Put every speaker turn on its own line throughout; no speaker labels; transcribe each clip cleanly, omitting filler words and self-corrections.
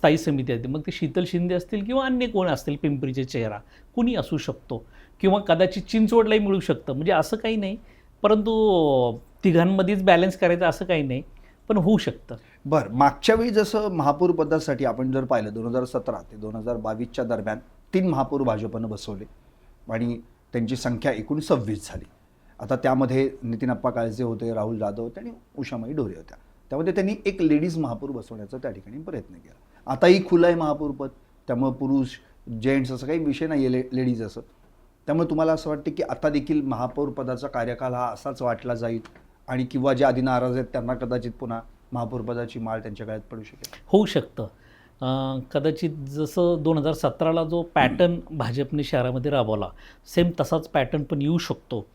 स्थायी समिती आहे, मग ते शीतल शिंदे असतील किंवा अन्य कोण असतील, पिंपरीचे चेहरा कुणी असू शकतो, किंवा कदाचित चिंचवडलाही मिळू शकतं. म्हणजे असं काही नाही, परंतु तिघांमध्येच बॅलन्स करायचं असं काही नाही, पण होऊ शकतं.
बरं, मागच्या वेळी जसं महापौर पदासाठी आपण जर पाहिलं 2017 ते 2022च्या दरम्यान 3 महापौर भाजपनं बसवले आणि त्यांची संख्या एकूण 26 झाली. आता त्यामध्ये नितीन अप्पा काळजे होते, राहुल जाधव होते आणि उषामाई ढोरे होत्या. त्यामध्ये त्यांनी एक लेडीज महापौर बसवण्याचा त्या ठिकाणी प्रयत्न केला. आताही खुलं आहे महापौरपद, त्यामुळे पुरुष जेंट्स असं काही विषय नाही आहे लेडीज असं. त्यामुळे तुम्हाला असं वाटतं की आता देखील महापौर पदाचा कार्यकाल हा असाच वाटला जाईल आणि किंवा जे आधी नाराज आहेत त्यांना कदाचित पुन्हा महापौरपदाची माळ त्यांच्या गळ्यात पडू शकेल?
होऊ शकतं. कदाचित जसं 2017ला जो पॅटर्न भाजपने शहरामध्ये राबवला, सेम तसाच पॅटर्न पण येऊ शकतो.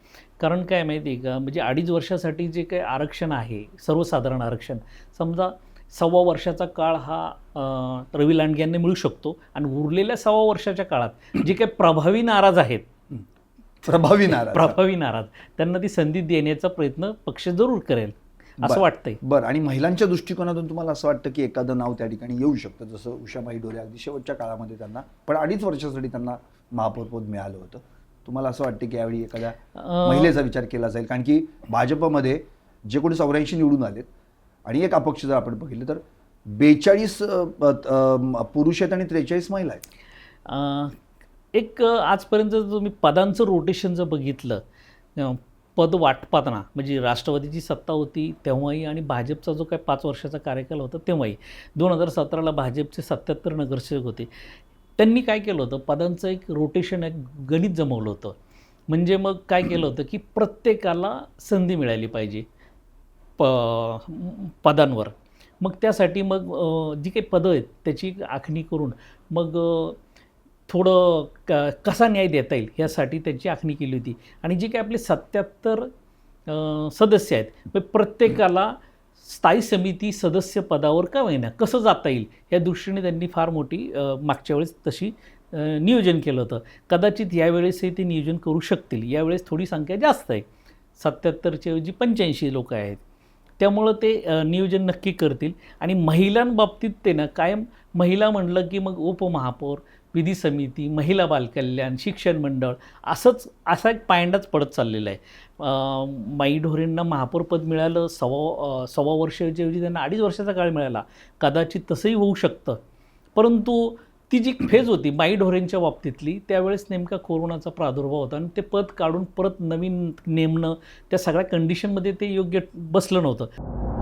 कारण काय माहिती आहे का, म्हणजे 2.5 वर्षासाठी जे काही आरक्षण आहे, सर्वसाधारण आरक्षण, समजा 1.25 वर्षाचा काळ हा रवी लांडगे यांना मिळू शकतो आणि उरलेल्या 1.25 वर्षाच्या काळात जे काही प्रभावी नाराज आहेत,
प्रभावी नाराज
त्यांना ती संधी देण्याचा प्रयत्न पक्ष जरूर करेल असं वाटतंय.
बरं, आणि महिलांच्या दृष्टिकोनातून तुम्हाला असं वाटतं की एखादं नाव त्या ठिकाणी येऊ शकतं, जसं उषामाई ढोरे अगदी शेवटच्या काळामध्ये त्यांना पण 2.5 वर्षासाठी त्यांना महापौरपद मिळालं होतं. तुम्हाला असं वाटतं की यावेळी एखाद्या महिलेचा विचार केला जाईल? कारण की भाजपमध्ये जे कोणी 84 निवडून आलेत आणि एक अपक्ष जर आपण बघितलं तर 42 पुरुष आहेत आणि 43 महिला आहेत.
एक आजपर्यंत जर तुम्ही पदांचं रोटेशन जर बघितलं, पद वाटपातना म्हणजे राष्ट्रवादीची सत्ता होती तेव्हाही आणि भाजपचा जो काही 5 वर्षाचा कार्यकाल होता तेव्हाही, 2017ला भाजपचे 77 नगरसेवक होते. त्यांनी काय केलं होतं, पदांचं एक रोटेशन, एक गणित जमवलं होतं. म्हणजे मग काय केलं होतं की प्रत्येकाला संधी मिळाली पाहिजे पदांवर. मग त्यासाठी मग जी काही पदं आहेत त्याची आखणी करून मग थोडं कसा न्याय देता येईल यासाठी त्यांची आखणी केली होती. आणि जे काही आपले 77 सदस्य आहेत, प्रत्येकाला स्थायी समिती सदस्य पदावर का होईना कसं जाता येईल या दृष्टीने त्यांनी फार मोठी मागच्या वेळेस तशी नियोजन केलं होतं. कदाचित यावेळेसही ते नियोजन करू शकतील. यावेळेस थोडी संख्या जास्त आहे, 77च्या ऐवजी 85 लोक आहेत, त्यामुळं ते नियोजन नक्की करतील. आणि महिलांबाबतीत ते ना कायम महिला म्हणलं की मग उपमहापौर, विधी समिती, महिला बालकल्याण, शिक्षण मंडळ असा एक पायंडाच पडत चाललेला आहे. माई ढोरेंना महापौरपद मिळालं 1.25 वर्षाच्या ऐवजी त्यांना 2.5 वर्षाचा काळ मिळाला, कदाचित तसंही होऊ शकतं. परंतु ती जी फेज होती माई ढोरेंच्या बाबतीतली, त्यावेळेस नेमका कोरोनाचा प्रादुर्भाव होता आणि ते पद काढून परत नवीन नेमणं, त्या सगळ्या कंडिशनमध्ये ते योग्य बसलं नव्हतं.